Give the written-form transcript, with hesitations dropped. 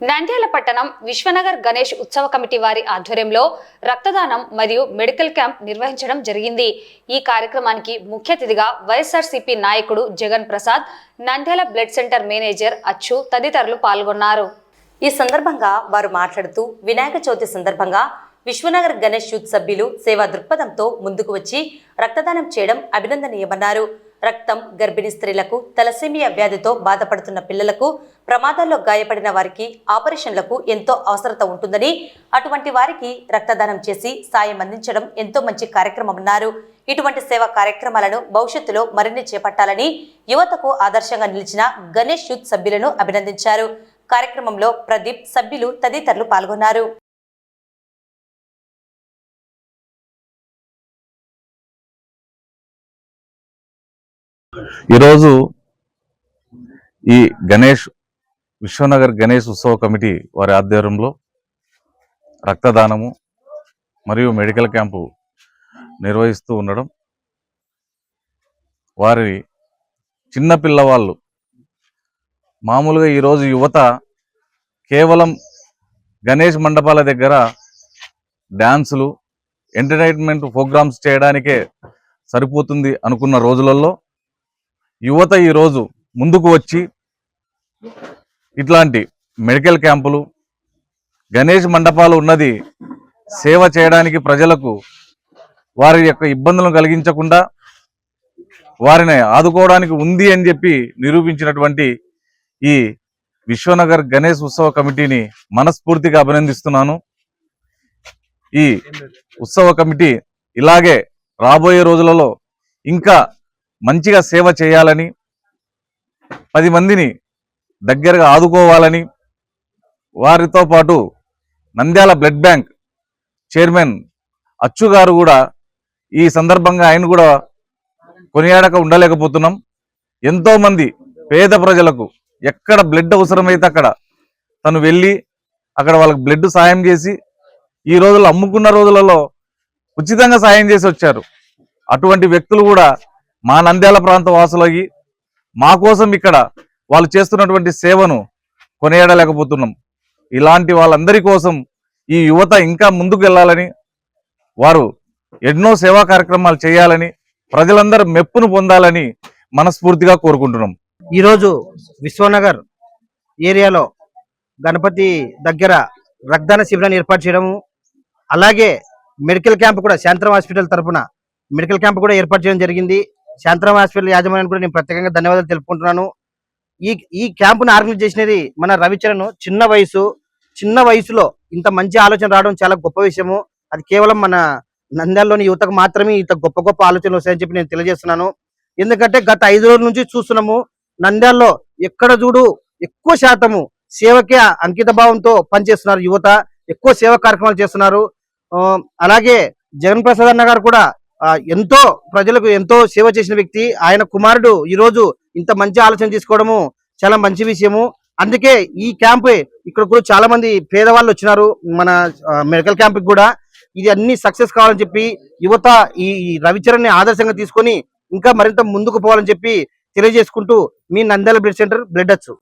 నంద్యాల పట్టణం విశ్వనగర్ గణేష్ ఉత్సవ కమిటీ వారి ఆధ్వర్యంలో రక్తదానం మరియు మెడికల్ క్యాంప్ నిర్వహించడం జరిగింది। ఈ కార్యక్రమానికి ముఖ్య అతిథిగా వైఎస్ఆర్సీపీ నాయకుడు Jagan Prasad, Nandyal blood centre manager అచ్చు తదితరులు పాల్గొన్నారు। ఈ సందర్భంగా వారు మాట్లాడుతూ వినాయక చవితి సందర్భంగా విశ్వనగర్ గణేష్ యూత్ సభ్యులు సేవా దృక్పథంతో ముందుకు వచ్చి రక్తదానం చేయడం అభినందనీయమన్నారు। రక్తం గర్భిణీ స్త్రీలకు, తలసేమియా వ్యాధితో బాధపడుతున్న పిల్లలకు, ప్రమాదాల్లో గాయపడిన వారికి ఆపరేషన్లకు ఎంతో అవసరత ఉంటుందని, అటువంటి వారికి రక్తదానం చేసి సాయం అందించడం ఎంతో మంచి కార్యక్రమమన్నారు। ఇటువంటి సేవా కార్యక్రమాలను భవిష్యత్తులో మరిన్ని చేపట్టాలని యువతకు ఆదర్శంగా నిలిచిన గణేష్ యూత్ సభ్యులను అభినందించారు। కార్యక్రమంలో ప్రదీప్, సభ్యులు తదితరులు పాల్గొన్నారు। ఈరోజు ఈ విశ్వనగర్ గణేష్ ఉత్సవ కమిటీ వారి ఆధ్వర్యంలో రక్తదానము మరియు మెడికల్ క్యాంపు నిర్వహిస్తూ ఉండడం, వారి చిన్న పిల్లవాళ్ళు మామూలుగా ఈరోజు యువత కేవలం గణేష్ మండపాల దగ్గర డ్యాన్సులు, ఎంటర్టైన్మెంట్ ప్రోగ్రామ్స్ చేయడానికే సరిపోతుంది అనుకున్న రోజులలో యువత ఈరోజు ముందుకు వచ్చి ఇట్లాంటి మెడికల్ క్యాంపులు, గణేష్ మండపాలు ఉన్నది సేవ చేయడానికి, ప్రజలకు వారి యొక్క ఇబ్బందులను కలిగించకుండా వారిని ఆదుకోవడానికి ఉంది అని చెప్పి నిరూపించినటువంటి ఈ విశ్వనగర్ గణేష్ ఉత్సవ కమిటీని మనస్ఫూర్తిగా అభినందిస్తున్నాను। ఈ ఉత్సవ కమిటీ ఇలాగే రాబోయే రోజులలో ఇంకా మంచిగా సేవ చేయాలని, 10 మందిని దగ్గరగా ఆదుకోవాలని, వారితో పాటు నంద్యాల బ్లడ్ బ్యాంక్ చైర్మన్ అచ్చు గారు కూడా ఈ సందర్భంగా ఆయన కూడా కొనియాడక ఉండలేకపోతున్నాం। ఎంతోమంది పేద ప్రజలకు ఎక్కడ బ్లడ్ అవసరమైతే అక్కడ తను వెళ్ళి అక్కడ వాళ్ళకి బ్లడ్ సాయం చేసి ఈ రోజుల్లో అమ్ముకున్న రోజులలో ఉచితంగా సాయం చేసి వచ్చారు। అటువంటి వ్యక్తులు కూడా మా నంద్యాల ప్రాంత వాసులకి మా కోసం ఇక్కడ వాళ్ళు చేస్తున్నటువంటి సేవను కొనియాడలేకపోతున్నాం। ఇలాంటి వాళ్ళందరి కోసం ఈ యువత ఇంకా ముందుకు వెళ్ళాలని, వారు ఎన్నో సేవా కార్యక్రమాలు చేయాలని, ప్రజలందరూ మెప్పును పొందాలని మనస్ఫూర్తిగా కోరుకుంటున్నాం। ఈరోజు విశ్వనగర్ ఏరియాలో గణపతి దగ్గర రక్తదాన శిబిరాన్ని ఏర్పాటు చేయడము, అలాగే మెడికల్ క్యాంప్ కూడా శాంతరం హాస్పిటల్ తరఫున మెడికల్ క్యాంప్ కూడా ఏర్పాటు చేయడం జరిగింది। శాంతరం హాస్పిటల్ యాజమాన్యానికి కూడా నేను ప్రత్యేకంగా ధన్యవాదాలు తెలుపుకుంటున్నాను। ఈ క్యాంపును ఆర్గనైజ్ చేసినది మన రవిచరణ్। చిన్న వయసులో ఇంత మంచి ఆలోచన రావడం చాలా గొప్ప విషయము। అది కేవలం మన నంద్యాలలోని యువతకు మాత్రమే ఇంత గొప్ప ఆలోచనలు వస్తాయని చెప్పి నేను తెలియజేస్తున్నాను। ఎందుకంటే గత 5 రోజుల నుంచి చూస్తున్నాము, నంద్యాలలో ఎక్కడ చూడు ఎక్కువ శాతము సేవకే అంకిత భావంతో పనిచేస్తున్నారు యువత, ఎక్కువ సేవా కార్యక్రమాలు చేస్తున్నారు। అలాగే జగన్ ప్రసాద్ అన్న గారు కూడా ఎంతో ప్రజలకు ఎంతో సేవ చేసిన వ్యక్తి। ఆయన కుమారుడు ఈరోజు ఇంత మంచి ఆలోచన తీసుకోవడము చాలా మంచి విషయము। అందుకే ఈ క్యాంప్ ఇక్కడ కూడా చాలా మంది పేదవాళ్ళు వచ్చినారు మన మెడికల్ క్యాంప్ కూడా। ఇది అన్ని సక్సెస్ కావాలని చెప్పి యువత ఈ రవిచరణ్ ని ఆదర్శంగా తీసుకొని ఇంకా మరింత ముందుకు పోవాలని చెప్పి తెలియజేసుకుంటూ మీ నంద్యాల బ్లడ్ సెంటర్ బ్లడ్ అచ్చు।